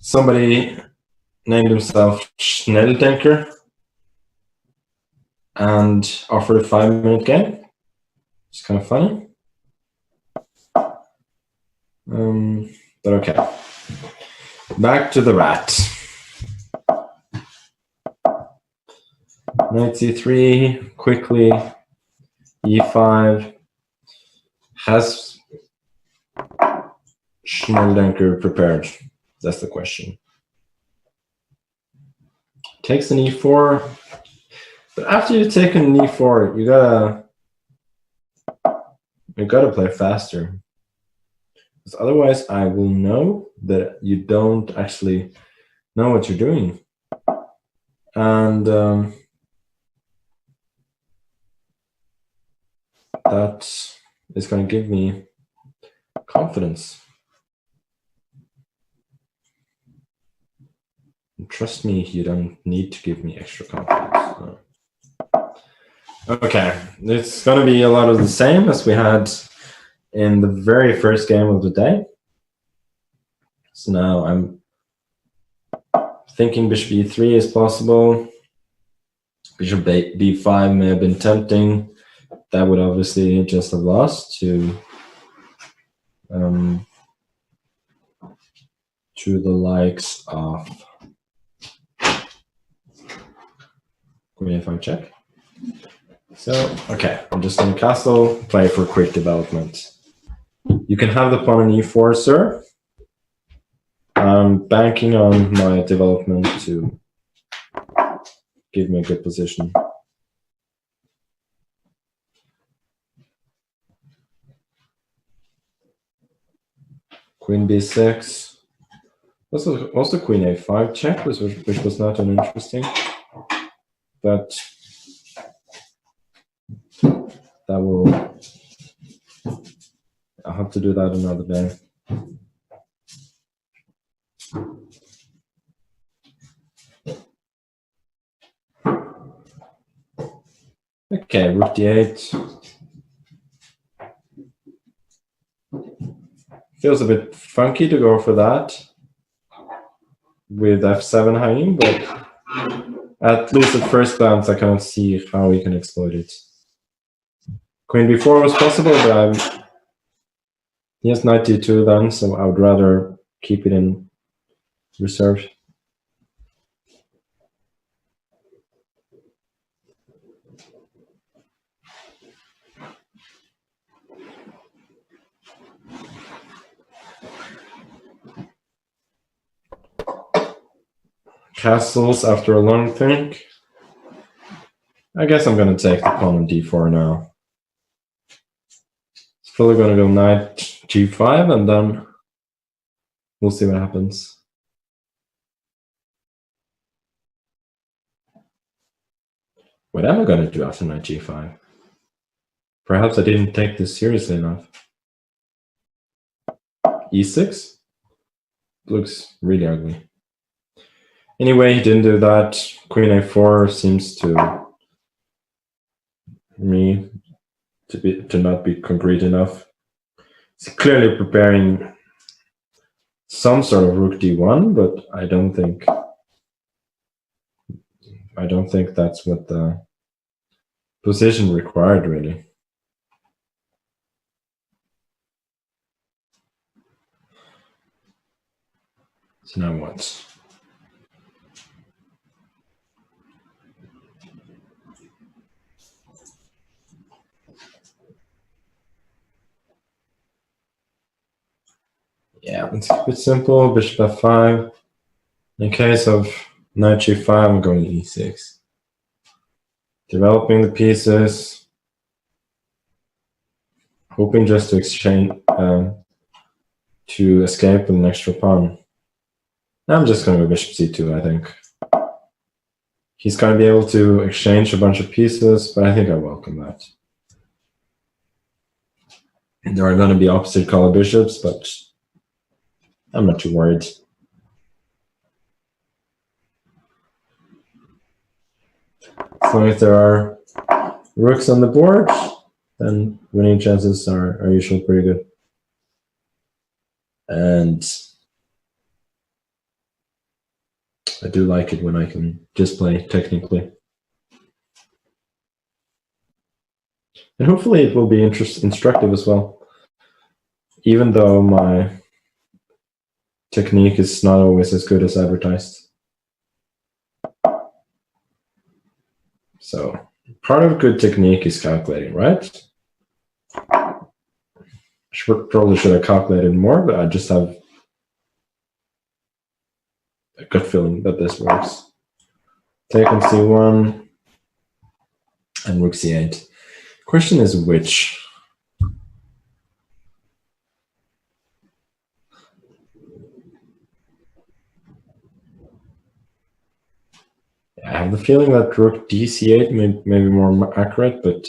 somebody named himself Schnelldenker and offered a 5-minute game. It's kind of funny. But okay. Back to the rat. Knight c3, quickly, e5. Has Schnelldenker prepared? That's the question. Takes an e4. But after you take an e4, you gotta play faster. Because otherwise I will know that you don't actually know what you're doing. And that is going to give me confidence. And trust me, you don't need to give me extra confidence. No. Okay, it's going to be a lot of the same as we had in the very first game of the day. So now I'm thinking bishop e3 is possible. Bishop b5 may have been tempting. That would obviously just have lost to the likes of queen a5 check. So, okay, I'm just going to castle, play for quick development. You can have the pawn on e4, sir. I'm banking on my development to give me a good position. Queen b6. Also queen a5 check, which was not uninteresting. But that will... I'll have to do that another day. Okay, rook d8. Feels a bit funky to go for that with f7 hanging, but at least at first glance I cannot see how we can exploit it. Queen b4 was possible, but he has knight d2 then, so I would rather keep it in reserve. Castles after a long think. I guess I'm going to take the pawn on d4 now. It's probably going to go knight g5 and then we'll see what happens. What am I going to do after knight g5? Perhaps I didn't take this seriously enough. e6? Looks really ugly. Anyway, he didn't do that. Queen a4 seems to me to not be concrete enough. He's clearly preparing some sort of rook d1, but I don't think that's what the position required, really. So now what? Yeah, let's keep it simple. Bishop f5. In case of knight g5, I'm going e6. Developing the pieces. Hoping just to exchange, to escape with an extra pawn. I'm just going to go bishop c2, I think. He's going to be able to exchange a bunch of pieces, but I think I welcome that. There are going to be opposite color bishops, but I'm not too worried. As long as there are rooks on the board, then winning chances are usually pretty good. And I do like it when I can just play technically. And hopefully it will be instructive as well. Even though my technique is not always as good as advertised. So part of good technique is calculating, right? Probably should have calculated more, but I just have a gut feeling that this works. Take on c1 and rook c8. Question is which? I have the feeling that rook dc8 may be more accurate, but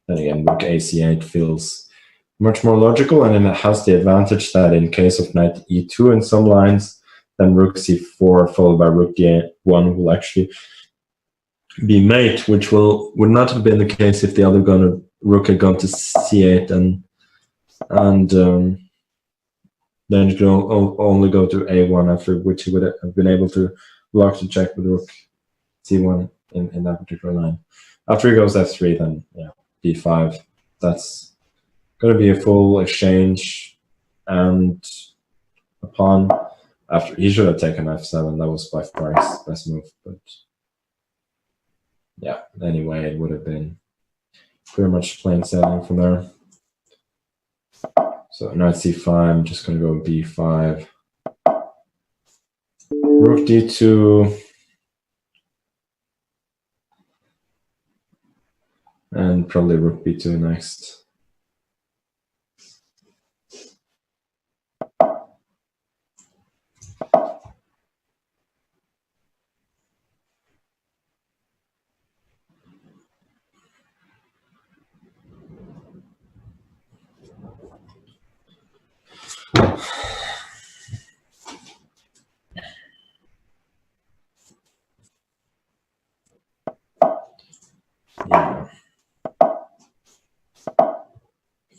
then again, rook ac8 feels much more logical, and then it has the advantage that in case of knight e2 in some lines, then rook c4 followed by rook d1 will actually be mate, which would not have been the case if the other rook had gone to c8 and then you can only go to a1, after which he would have been able to block the check with rook c1 in that particular line. After he goes f3, then yeah, d5. That's going to be a full exchange, and a pawn. After he should have taken f7. That was by far his best move, but yeah. Anyway, it would have been pretty much plain sailing from there. So knight c5. I'm just going to go b5. Rook d2. And probably rook b2 next. Yeah.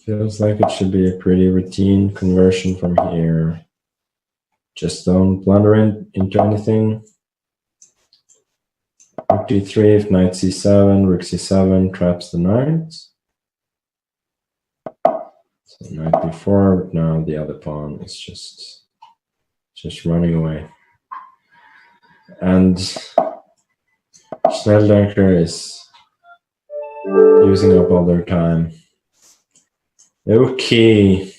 Feels like it should be a pretty routine conversion from here. Just don't blunder into anything. Rook d3, if knight c7, rook c7 traps the knight. So knight b4, but now the other pawn is just running away. And Schnelldenker is using up all their time. Okay.